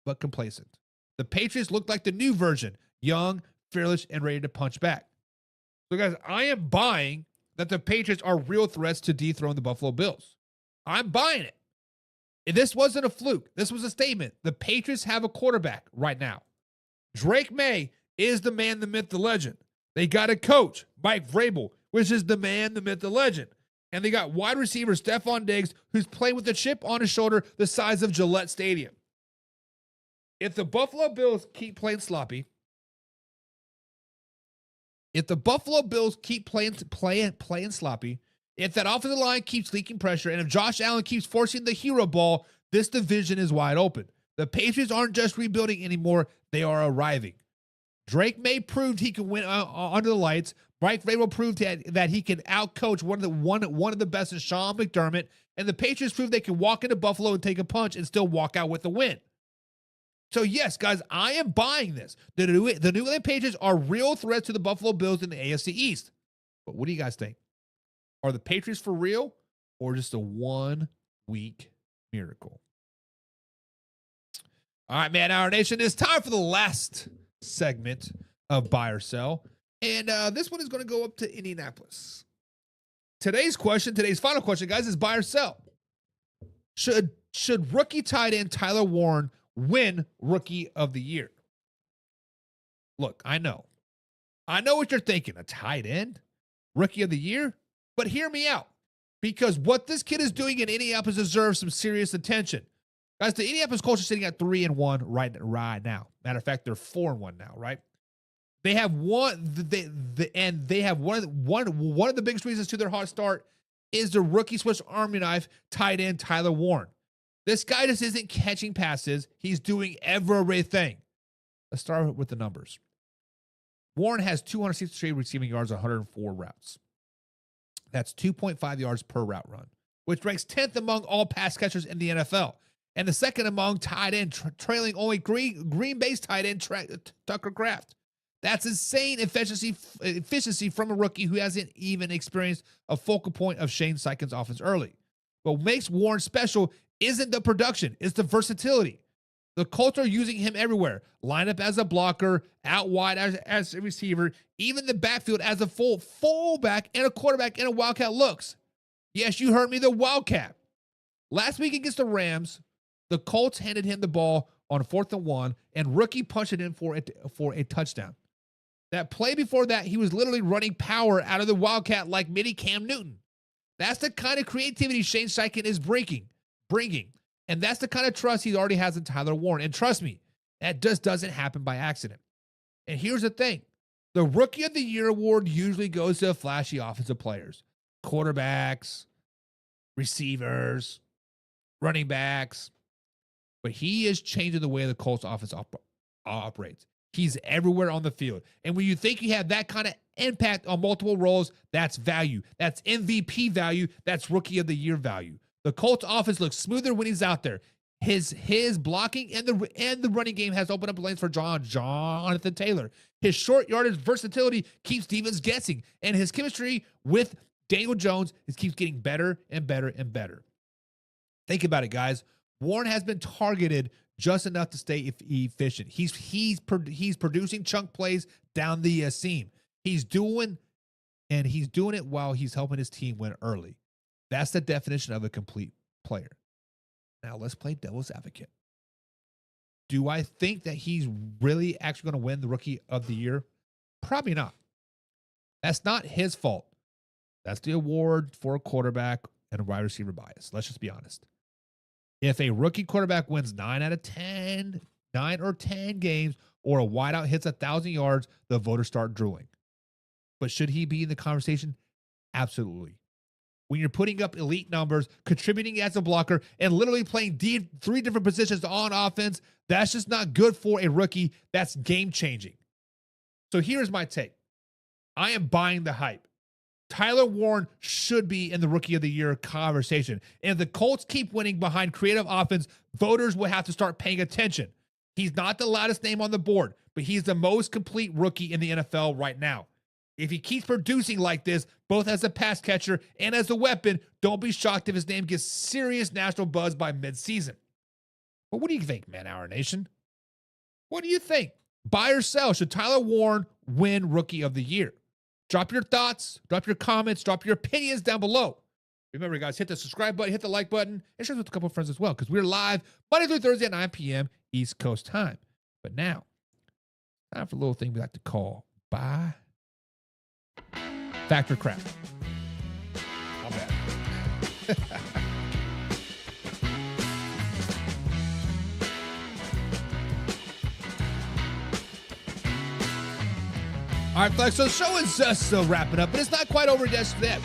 but complacent. The Patriots looked like the new version, young, fearless, and ready to punch back. So guys, I am buying that the Patriots are real threats to dethrone the Buffalo Bills. I'm buying it. And this wasn't a fluke. This was a statement. The Patriots have a quarterback right now. Drake May is the man, the myth, the legend. They got a coach, Mike Vrabel, which is the man, the myth, the legend. And they got wide receiver Stephon Diggs, who's playing with a chip on his shoulder the size of Gillette Stadium. If the Buffalo Bills keep playing sloppy, if that offensive line keeps leaking pressure, and if Josh Allen keeps forcing the hero ball, this division is wide open. The Patriots aren't just rebuilding anymore, they are arriving. Drake May proved he can win under the lights. Mike Vrabel proved that he can outcoach one of the best in Sean McDermott, and the Patriots proved they can walk into Buffalo and take a punch and still walk out with the win. So, yes, guys, I am buying this. The New England Patriots are real threats to the Buffalo Bills in the AFC East. But what do you guys think? Are the Patriots for real or just a 1 week miracle? All right, man, our nation, it's time for the last segment of Buy or Sell. And this one is going to go up to Indianapolis. Today's final question, guys, is buy or sell. Should rookie tight end Tyler Warren win Rookie of the Year? Look, I know what you're thinking. A tight end? Rookie of the Year? But hear me out. Because what this kid is doing in Indianapolis deserves some serious attention. Guys, the Indianapolis Colts are sitting at 3-1 right now. Matter of fact, they're 4-1 now, right? They have one of the biggest reasons to their hot start is the rookie Swiss Army knife tight end Tyler Warren. This guy just isn't catching passes. He's doing everything. Let's start with the numbers. Warren has 263 receiving yards, 104 routes. That's 2.5 yards per route run, which ranks 10th among all pass catchers in the NFL. And the second among tight end, trailing only Green Bay's tight end Tucker Kraft. That's insane efficiency from a rookie who hasn't even experienced a focal point of Shane Steichen's offense early. What makes Warren special isn't the production, it's the versatility. The Colts are using him everywhere. Line up as a blocker, out wide as a receiver, even the backfield as a fullback and a quarterback in a Wildcat looks. Yes, you heard me, the Wildcat. Last week against the Rams, the Colts handed him the ball on 4th and 1, and rookie punched it in for a touchdown. That play before that, he was literally running power out of the Wildcat like mini Cam Newton. That's the kind of creativity Shane Steichen is bringing. And that's the kind of trust he already has in Tyler Warren. And trust me, that just doesn't happen by accident. And here's the thing. The Rookie of the Year award usually goes to flashy offensive players. Quarterbacks, receivers, running backs. But he is changing the way the Colts offense operates. He's everywhere on the field. And when you think you have that kind of impact on multiple roles, that's value. That's MVP value. That's Rookie of the Year value. The Colts offense looks smoother when he's out there. His blocking and the running game has opened up lanes for Jonathan Taylor. His short yardage versatility keeps defense guessing. And his chemistry with Daniel Jones keeps getting better and better and better. Think about it, guys. Warren has been targeted just enough to stay efficient. He's producing chunk plays down the seam. He's doing it while he's helping his team win early. That's the definition of a complete player. Now let's play devil's advocate. Do I think that he's really actually going to win the Rookie of the Year? Probably not. That's not his fault. That's the award for a quarterback and a wide receiver bias. Let's just be honest. If a rookie quarterback wins 9 or 10 games, or a wideout hits 1,000 yards, the voters start drooling. But should he be in the conversation? Absolutely. When you're putting up elite numbers, contributing as a blocker, and literally playing 3 different positions on offense, that's just not good for a rookie. That's game-changing. So here's my take. I am buying the hype. Tyler Warren should be in the Rookie of the Year conversation. And if the Colts keep winning behind creative offense, voters will have to start paying attention. He's not the loudest name on the board, but he's the most complete rookie in the NFL right now. If he keeps producing like this, both as a pass catcher and as a weapon, don't be shocked if his name gets serious national buzz by midseason. But what do you think, Man Hour Nation? What do you think? Buy or sell? Should Tyler Warren win Rookie of the Year? Drop your thoughts, drop your comments, drop your opinions down below. Remember, guys, hit the subscribe button, hit the like button, and share it with a couple of friends as well, because we're live Monday through Thursday at 9 p.m. East Coast time. But now, time for a little thing we like to call Buy, Fact or Crap. Not bad. All right, folks, so the show is just wrapping up, but it's not quite over just yet.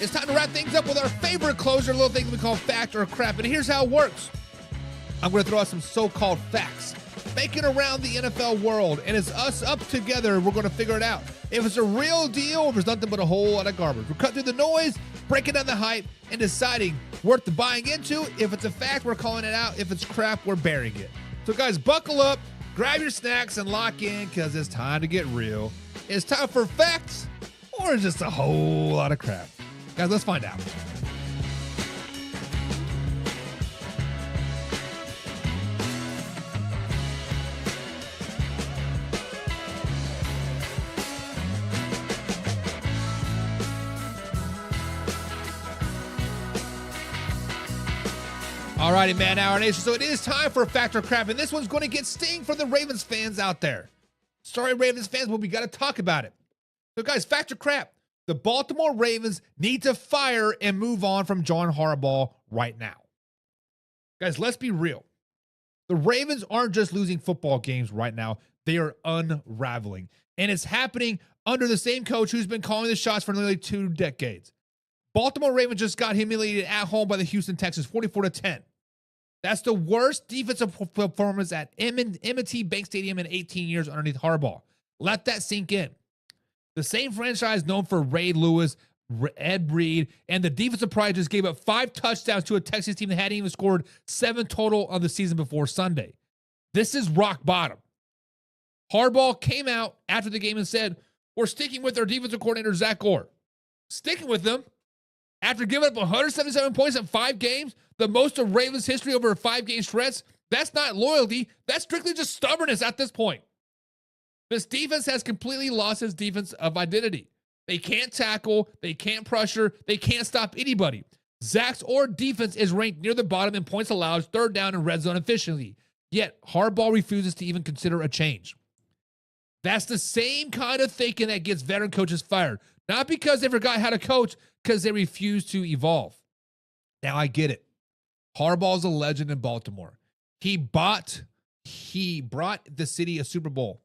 It's time to wrap things up with our favorite closer, a little thing we call Fact or Crap. And here's how it works. I'm going to throw out some so-called facts making around the NFL world, and it's us up together. We're going to figure it out. If it's a real deal, or if it's nothing but a whole lot of garbage. We're cutting through the noise, breaking down the hype, and deciding worth the buying into. If it's a fact, we're calling it out. If it's crap, we're burying it. So, guys, buckle up, grab your snacks, and lock in because it's time to get real. It's time for facts or just a whole lot of crap. Guys, let's find out. Alrighty, man, our nation. So it is time for Fact or Crap, and this one's going to get sting for the Ravens fans out there. Sorry, Ravens fans, but we got to talk about it. So, guys, Fact or Crap. The Baltimore Ravens need to fire and move on from John Harbaugh right now. Guys, let's be real. The Ravens aren't just losing football games right now. They are unraveling. And it's happening under the same coach who's been calling the shots for nearly 2 decades. Baltimore Ravens just got humiliated at home by the Houston Texans, 44-10. That's the worst defensive performance at M&T Bank Stadium in 18 years underneath Harbaugh. Let that sink in. The same franchise known for Ray Lewis, Ed Reed, and the defensive pride just gave up 5 touchdowns to a Texas team that hadn't even scored 7 total on the season before Sunday. This is rock bottom. Harbaugh came out after the game and said, "We're sticking with our defensive coordinator, Zach Orr." Sticking with them after giving up 177 points in 5 games, the most of Ravens history over a 5-game stretch. That's not loyalty. That's strictly just stubbornness at this point. This defense has completely lost its defense of identity. They can't tackle. They can't pressure. They can't stop anybody. Zach's Orr defense is ranked near the bottom in points allowed, third down, and red zone efficiency. Yet Harbaugh refuses to even consider a change. That's the same kind of thinking that gets veteran coaches fired. Not because they forgot how to coach, because they refuse to evolve. Now, I get it. Harbaugh's a legend in Baltimore. He brought the city a Super Bowl.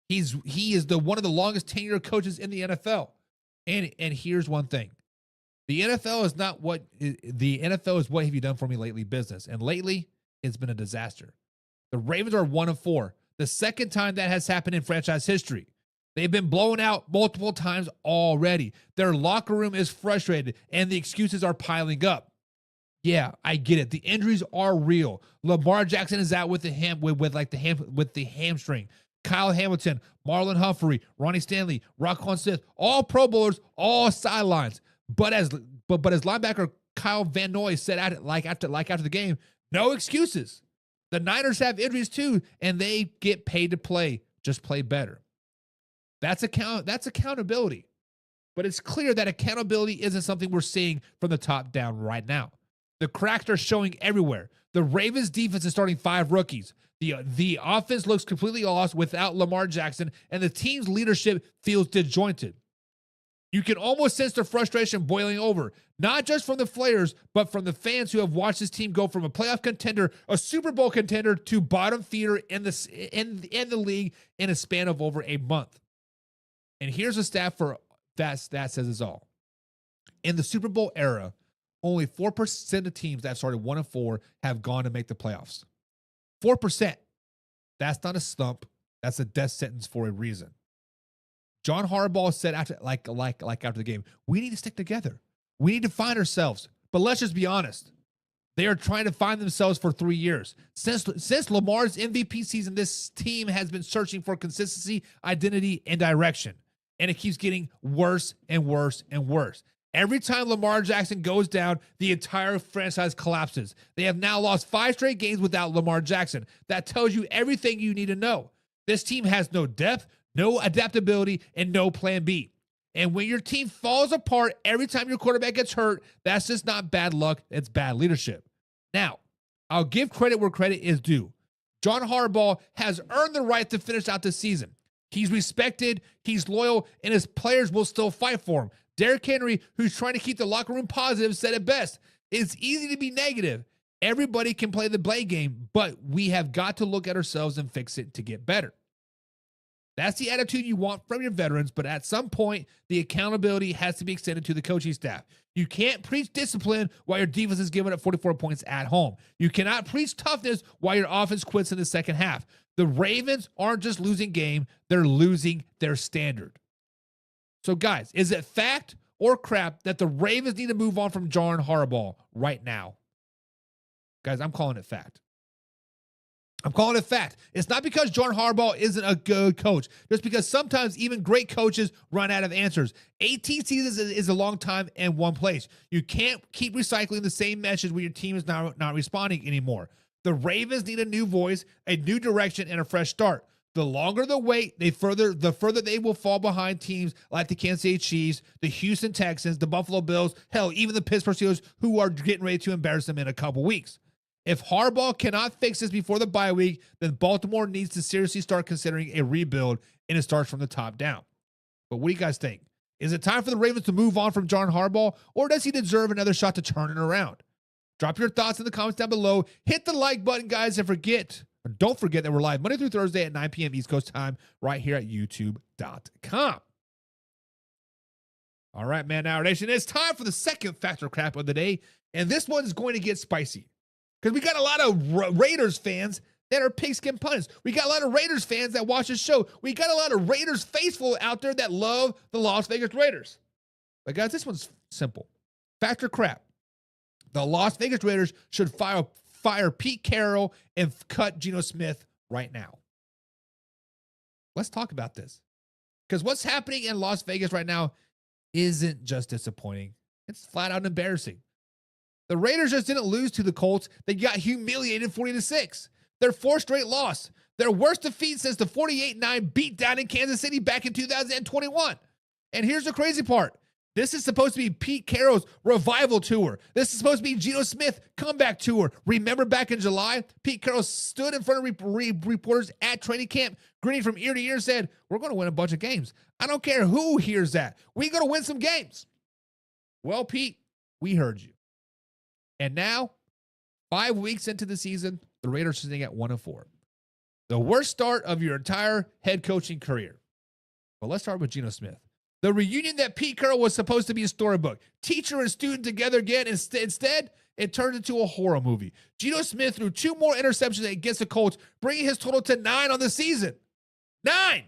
He is one of the longest tenured coaches in the NFL. And here's one thing. The NFL is what have you done for me lately business. And lately, it's been a disaster. The Ravens are 1-4. The second time that has happened in franchise history. They've been blown out multiple times already. Their locker room is frustrated, and the excuses are piling up. Yeah, I get it. The injuries are real. Lamar Jackson is out with the hamstring. Kyle Hamilton, Marlon Humphrey, Ronnie Stanley, Raquan Smith, all Pro Bowlers, all sidelines. But as linebacker Kyle Van Noy said after the game, no excuses. The Niners have injuries too, and they get paid to play. Just play better. That's accountability. But it's clear that accountability isn't something we're seeing from the top down right now. The cracks are showing everywhere. The Ravens defense is starting 5 rookies. The offense looks completely lost without Lamar Jackson, and the team's leadership feels disjointed. You can almost sense the frustration boiling over, not just from the players, but from the fans who have watched this team go from a playoff contender, a Super Bowl contender, to bottom feeder in the league in a span of over a month. And here's a stat that says it all. In the Super Bowl era, only 4% of teams that started 1-4 have gone to make the playoffs. 4%. That's not a slump. That's a death sentence for a reason. John Harbaugh said after the game, we need to stick together. We need to find ourselves. But let's just be honest. They are trying to find themselves for 3 years. Since Lamar's MVP season, this team has been searching for consistency, identity, and direction. And it keeps getting worse and worse and worse. Every time Lamar Jackson goes down, the entire franchise collapses. They have now lost 5 straight games without Lamar Jackson. That tells you everything you need to know. This team has no depth, no adaptability, and no plan B. And when your team falls apart every time your quarterback gets hurt, that's just not bad luck. It's bad leadership. Now, I'll give credit where credit is due. John Harbaugh has earned the right to finish out the season. He's respected, he's loyal, and his players will still fight for him. Derrick Henry, who's trying to keep the locker room positive, said it best. It's easy to be negative. Everybody can play the blame game, but we have got to look at ourselves and fix it to get better. That's the attitude you want from your veterans, but at some point, the accountability has to be extended to the coaching staff. You can't preach discipline while your defense is giving up 44 points at home. You cannot preach toughness while your offense quits in the second half. The Ravens aren't just losing game, they're losing their standard. So guys, is it fact or crap that the Ravens need to move on from John Harbaugh right now? Guys, I'm calling it fact. I'm calling it fact. It's not because John Harbaugh isn't a good coach. Just because sometimes even great coaches run out of answers. 18 seasons is a long time in one place. You can't keep recycling the same message when your team is not responding anymore. The Ravens need a new voice, a new direction, and a fresh start. The longer the wait, the further they will fall behind teams like the Kansas City Chiefs, the Houston Texans, the Buffalo Bills, hell, even the Pittsburgh Steelers, who are getting ready to embarrass them in a couple weeks. If Harbaugh cannot fix this before the bye week, then Baltimore needs to seriously start considering a rebuild, and it starts from the top down. But what do you guys think? Is it time for the Ravens to move on from John Harbaugh, or does he deserve another shot to turn it around? Drop your thoughts in the comments down below. Hit the like button, guys, and don't forget that we're live Monday through Thursday at 9 p.m. East Coast time right here at youtube.com. All right, Man Hour Nation, it's time for the second factor crap of the day, and this one is going to get spicy. Because we got a lot of Raiders fans that are pigskin pundits. We got a lot of Raiders fans that watch this show. We got a lot of Raiders faithful out there that love the Las Vegas Raiders. But guys, this one's simple. Fact or crap. The Las Vegas Raiders should fire Pete Carroll and cut Geno Smith right now. Let's talk about this. Because what's happening in Las Vegas right now isn't just disappointing. It's flat out embarrassing. The Raiders just didn't lose to the Colts. They got humiliated 40-6. Their fourth straight loss. Their worst defeat since the 48-9 beatdown in Kansas City back in 2021. And here's the crazy part. This is supposed to be Pete Carroll's revival tour. This is supposed to be Geno Smith comeback tour. Remember back in July, Pete Carroll stood in front of reporters at training camp, grinning from ear to ear and said, "We're going to win a bunch of games. I don't care who hears that. We're going to win some games." Well, Pete, we heard you. And now, 5 weeks into the season, the Raiders are sitting at 1-4. The worst start of your entire head coaching career. Well, let's start with Geno Smith. The reunion that Pete Carroll was supposed to be a storybook. Teacher and student together again. Instead, it turned into a horror movie. Geno Smith threw 2 more interceptions against the Colts, bringing his total to 9 on the season. 9!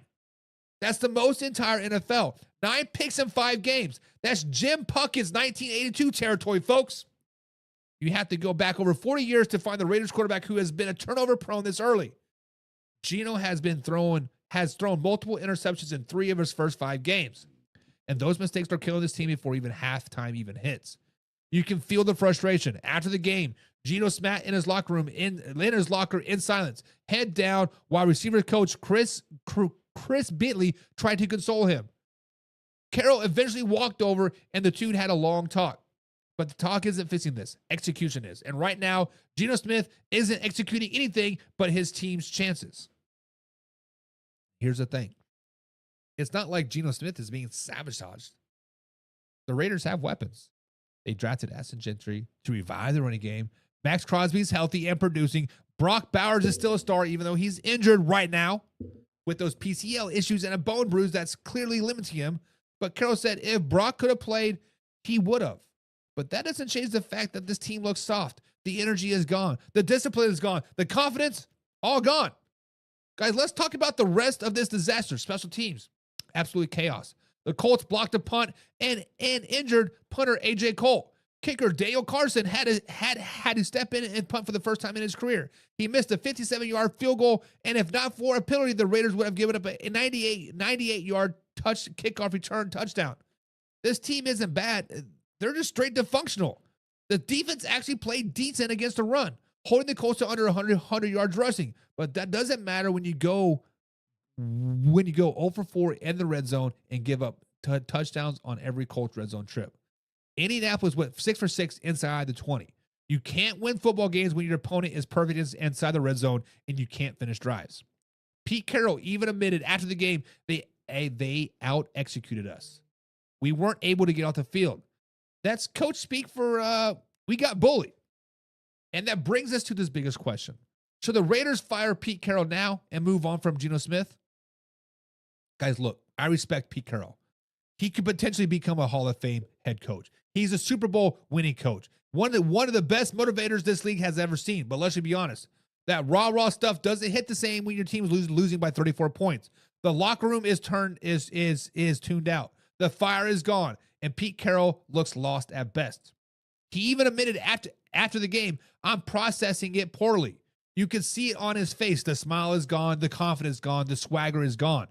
That's the most entire NFL. 9 picks in 5 games. That's Jim Puckett's 1982 territory, folks. You have to go back over 40 years to find the Raiders quarterback who has been a turnover prone this early. Geno has thrown multiple interceptions in 3 of his first 5 games. And those mistakes are killing this team before even halftime even hits. You can feel the frustration. After the game, Geno sat in his locker in silence, head down, while receiver coach Chris Bentley tried to console him. Carroll eventually walked over, and the two had a long talk. But the talk isn't fixing this. Execution is. And right now, Geno Smith isn't executing anything but his team's chances. Here's the thing. It's not like Geno Smith is being sabotaged. The Raiders have weapons. They drafted Ashton Gentry to revive the running game. Max Crosby's healthy and producing. Brock Bowers is still a star, even though he's injured right now with those PCL issues and a bone bruise that's clearly limiting him. But Carroll said if Brock could have played, he would have. But that doesn't change the fact that this team looks soft. The energy is gone. The discipline is gone. The confidence, all gone. Guys, let's talk about the rest of this disaster. Special teams, absolutely chaos. The Colts blocked a punt and injured punter A.J. Cole. Kicker Dale Carson had to step in and punt for the first time in his career. He missed a 57-yard field goal, and if not for a penalty, the Raiders would have given up a 98-yard kickoff return touchdown. This team isn't bad. They're just straight dysfunctional. The defense actually played decent against the run, holding the Colts to under 100 yards rushing. But that doesn't matter when you go 0 for 4 in the red zone and give up touchdowns on every Colts red zone trip. Indianapolis went 6 for 6 inside the 20. You can't win football games when your opponent is perfect inside the red zone and you can't finish drives. Pete Carroll even admitted after the game they out-executed us. We weren't able to get off the field. That's coach speak for we got bullied. And that brings us to this biggest question. Should the Raiders fire Pete Carroll now and move on from Geno Smith? Guys, look, I respect Pete Carroll. He could potentially become a Hall of Fame head coach. He's a Super Bowl winning coach. One of the best motivators this league has ever seen. But let's be honest, that raw stuff doesn't hit the same when your team's losing by 34 points. The locker room is tuned out. The fire is gone, and Pete Carroll looks lost at best. He even admitted after the game, "I'm processing it poorly." You can see it on his face. The smile is gone. The confidence is gone. The swagger is gone.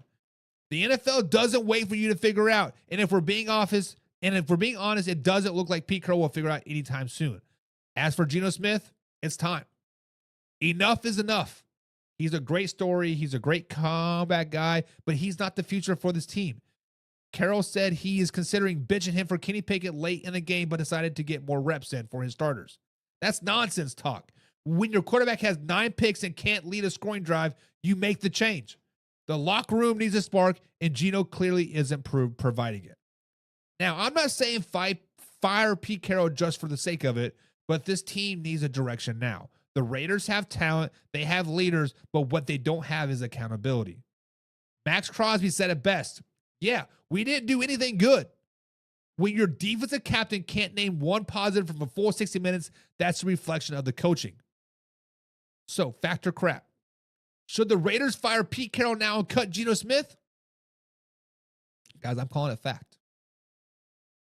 The NFL doesn't wait for you to figure out. And if we're being honest, it doesn't look like Pete Carroll will figure out anytime soon. As for Geno Smith, it's time. Enough is enough. He's a great story. He's a great comeback guy, but he's not the future for this team. Carroll said he is considering benching him for Kenny Pickett late in the game, but decided to get more reps in for his starters. That's nonsense talk. When your quarterback has 9 picks and can't lead a scoring drive, you make the change. The locker room needs a spark, and Geno clearly isn't providing it. Now, I'm not saying fire Pete Carroll just for the sake of it, but this team needs a direction now. The Raiders have talent, they have leaders, but what they don't have is accountability. Max Crosby said it best. Yeah, we didn't do anything good. When your defensive captain can't name one positive from a full 60 minutes, that's a reflection of the coaching. So, factor crap. Should the Raiders fire Pete Carroll now and cut Geno Smith? Guys, I'm calling it fact.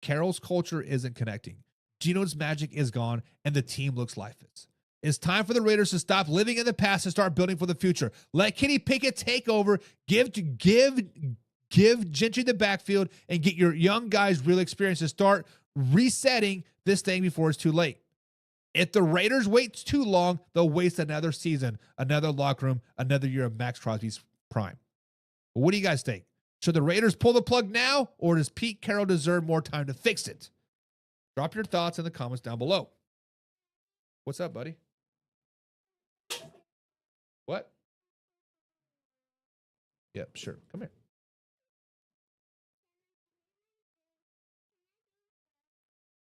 Carroll's culture isn't connecting. Geno's magic is gone, and the team looks lifeless. It's time for the Raiders to stop living in the past and start building for the future. Let Kenny Pickett take over, give Gentry the backfield, and get your young guys real experience to start resetting this thing before it's too late. If the Raiders wait too long, they'll waste another season, another locker room, another year of Max Crosby's prime. But what do you guys think? Should the Raiders pull the plug now, or does Pete Carroll deserve more time to fix it? Drop your thoughts in the comments down below. What's up, buddy? What? Yep, sure. Come here.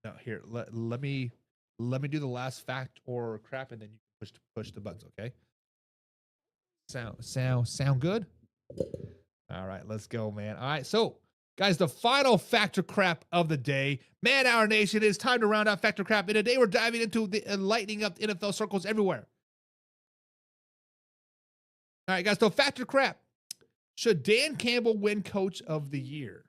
Now, here, let me do the last fact or crap, and then you push the buttons, okay? Sound good? All right, let's go, man. All right, so guys, the final factor crap of the day. Man, our nation, it is time to round out factor crap. And today we're diving into the lightening up NFL circles everywhere. All right, guys, so factor crap. Should Dan Campbell win Coach of the Year?